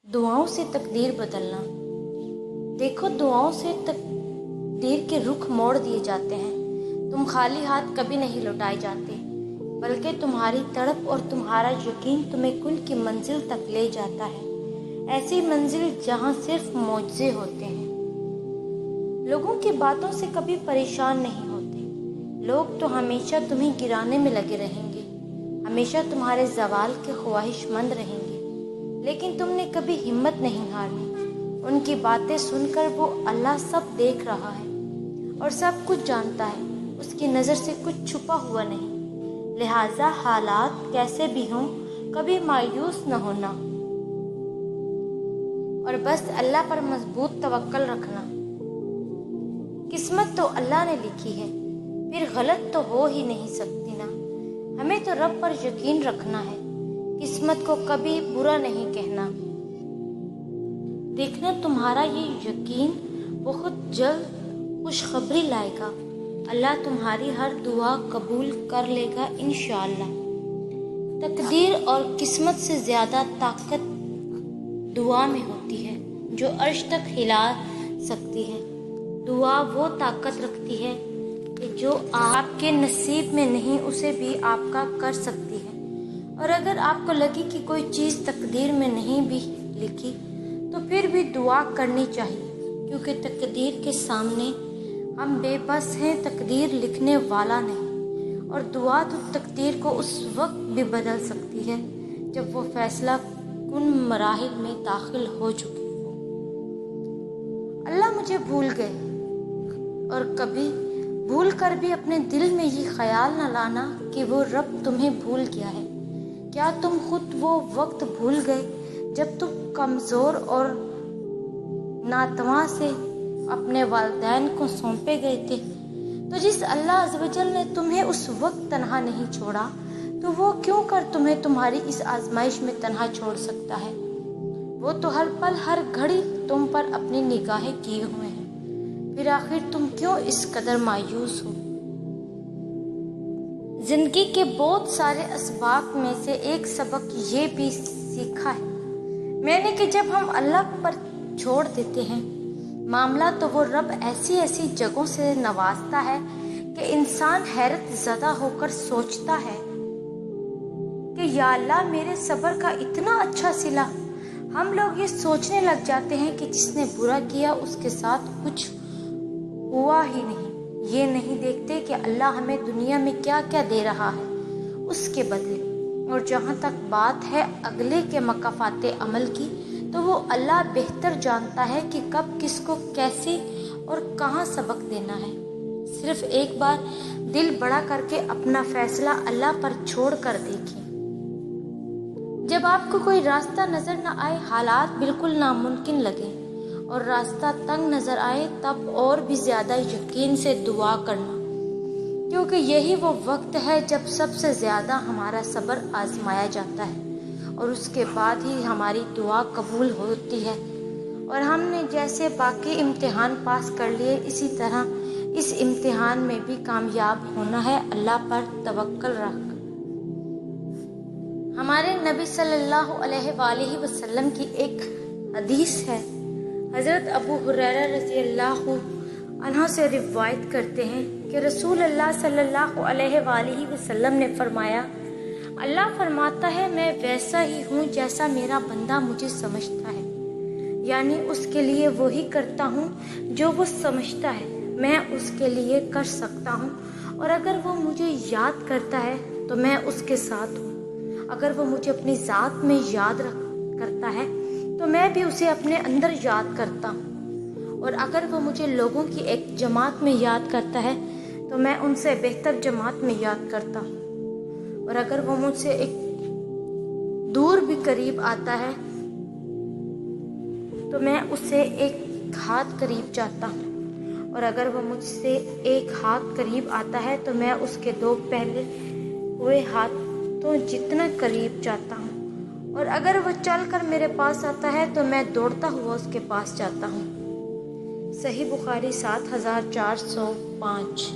دعاؤں سے تقدیر بدلنا۔ دیکھو، دعاؤں سے تقدیر کے رخ موڑ دیے جاتے ہیں۔ تم خالی ہاتھ کبھی نہیں لوٹائے جاتے، بلکہ تمہاری تڑپ اور تمہارا یقین تمہیں کل کی منزل تک لے جاتا ہے، ایسی منزل جہاں صرف معجزے ہوتے ہیں۔ لوگوں کی باتوں سے کبھی پریشان نہیں ہوتے، لوگ تو ہمیشہ تمہیں گرانے میں لگے رہیں گے، ہمیشہ تمہارے زوال کے خواہش مند رہیں گے، لیکن تم نے کبھی ہمت نہیں ہارنی۔ ان کی باتیں سن کر وہ اللہ سب دیکھ رہا ہے اور سب کچھ جانتا ہے، اس کی نظر سے کچھ چھپا ہوا نہیں۔ لہٰذا حالات کیسے بھی ہوں، کبھی مایوس نہ ہونا اور بس اللہ پر مضبوط توکل رکھنا۔ قسمت تو اللہ نے لکھی ہے، پھر غلط تو ہو ہی نہیں سکتی نا۔ ہمیں تو رب پر یقین رکھنا ہے، قسمت کو کبھی برا نہیں کہنا۔ دیکھنا، تمہارا یہ یقین بہت جلد خوشخبری لائے گا۔ اللہ تمہاری ہر دعا قبول کر لے گا انشاءاللہ۔ تقدیر اور قسمت سے زیادہ طاقت دعا میں ہوتی ہے، جو عرش تک ہلا سکتی ہے۔ دعا وہ طاقت رکھتی ہے کہ جو آپ کے نصیب میں نہیں، اسے بھی آپ کا کر سکتی ہے۔ اور اگر آپ کو لگے کہ کوئی چیز تقدیر میں نہیں بھی لکھی، تو پھر بھی دعا کرنی چاہیے، کیونکہ تقدیر کے سامنے ہم بے بس ہیں، تقدیر لکھنے والا نہیں۔ اور دعا تو تقدیر کو اس وقت بھی بدل سکتی ہے جب وہ فیصلہ کن مراحل میں داخل ہو چکی ہو۔ اللہ مجھے بھول گئے، اور کبھی بھول کر بھی اپنے دل میں یہ خیال نہ لانا کہ وہ رب تمہیں بھول گیا ہے۔ کیا تم خود وہ وقت بھول گئے جب تم کمزور اور ناتواں سے اپنے والدین کو سونپے گئے تھے؟ تو جس اللہ عز و جل نے تمہیں اس وقت تنہا نہیں چھوڑا، تو وہ کیوں کر تمہیں تمہاری اس آزمائش میں تنہا چھوڑ سکتا ہے؟ وہ تو ہر پل ہر گھڑی تم پر اپنی نگاہیں کیے ہوئے ہیں، پھر آخر تم کیوں اس قدر مایوس ہو؟ زندگی کے بہت سارے اسباق میں سے ایک سبق یہ بھی سیکھا ہے میں نے کہ جب ہم اللہ پر چھوڑ دیتے ہیں معاملہ، تو وہ رب ایسی ایسی جگہوں سے نوازتا ہے کہ انسان حیرت زدہ ہو کر سوچتا ہے کہ یا اللہ، میرے صبر کا اتنا اچھا صلہ۔ ہم لوگ یہ سوچنے لگ جاتے ہیں کہ جس نے برا کیا اس کے ساتھ کچھ ہوا ہی نہیں۔ یہ نہیں دیکھتے کہ اللہ ہمیں دنیا میں کیا کیا دے رہا ہے اس کے بدلے۔ اور جہاں تک بات ہے اگلے کے مکافات عمل کی، تو وہ اللہ بہتر جانتا ہے کہ کب کس کو کیسے اور کہاں سبق دینا ہے۔ صرف ایک بار دل بڑا کر کے اپنا فیصلہ اللہ پر چھوڑ کر دیکھیں۔ جب آپ کو کوئی راستہ نظر نہ آئے، حالات بالکل ناممکن لگیں اور راستہ تنگ نظر آئے، تب اور بھی زیادہ یقین سے دعا کرنا، کیونکہ یہی وہ وقت ہے جب سب سے زیادہ ہمارا صبر آزمایا جاتا ہے، اور اس کے بعد ہی ہماری دعا قبول ہوتی ہے۔ اور ہم نے جیسے باقی امتحان پاس کر لیے، اسی طرح اس امتحان میں بھی کامیاب ہونا ہے، اللہ پر توکل رکھ۔ ہمارے نبی صلی اللہ علیہ وآلہ وسلم کی ایک حدیث ہے، حضرت ابو ہریرہ رضی اللہ عنہ سے روایت کرتے ہیں کہ رسول اللہ صلی اللہ علیہ وآلہ وسلم نے فرمایا، اللہ فرماتا ہے، میں ویسا ہی ہوں جیسا میرا بندہ مجھے سمجھتا ہے، یعنی اس کے لیے وہی کرتا ہوں جو وہ سمجھتا ہے میں اس کے لیے کر سکتا ہوں، اور اگر وہ مجھے یاد کرتا ہے تو میں اس کے ساتھ ہوں، اگر وہ مجھے اپنی ذات میں یاد کرتا ہے تو میں بھی اسے اپنے اندر یاد کرتا ہوں، اور اگر وہ مجھے لوگوں کی ایک جماعت میں یاد کرتا ہے تو میں ان سے بہتر جماعت میں یاد کرتا ہوں، اور اگر وہ مجھ سے ایک دور بھی قریب آتا ہے تو میں اسے ایک ہاتھ قریب جاتا ہوں، اور اگر وہ مجھ سے ایک ہاتھ قریب آتا ہے تو میں اس کے دو پھیلے ہوئے ہاتھوں جتنا قریب جاتا ہوں، اور اگر وہ چل کر میرے پاس آتا ہے تو میں دوڑتا ہوا اس کے پاس جاتا ہوں۔ صحیح بخاری 7405۔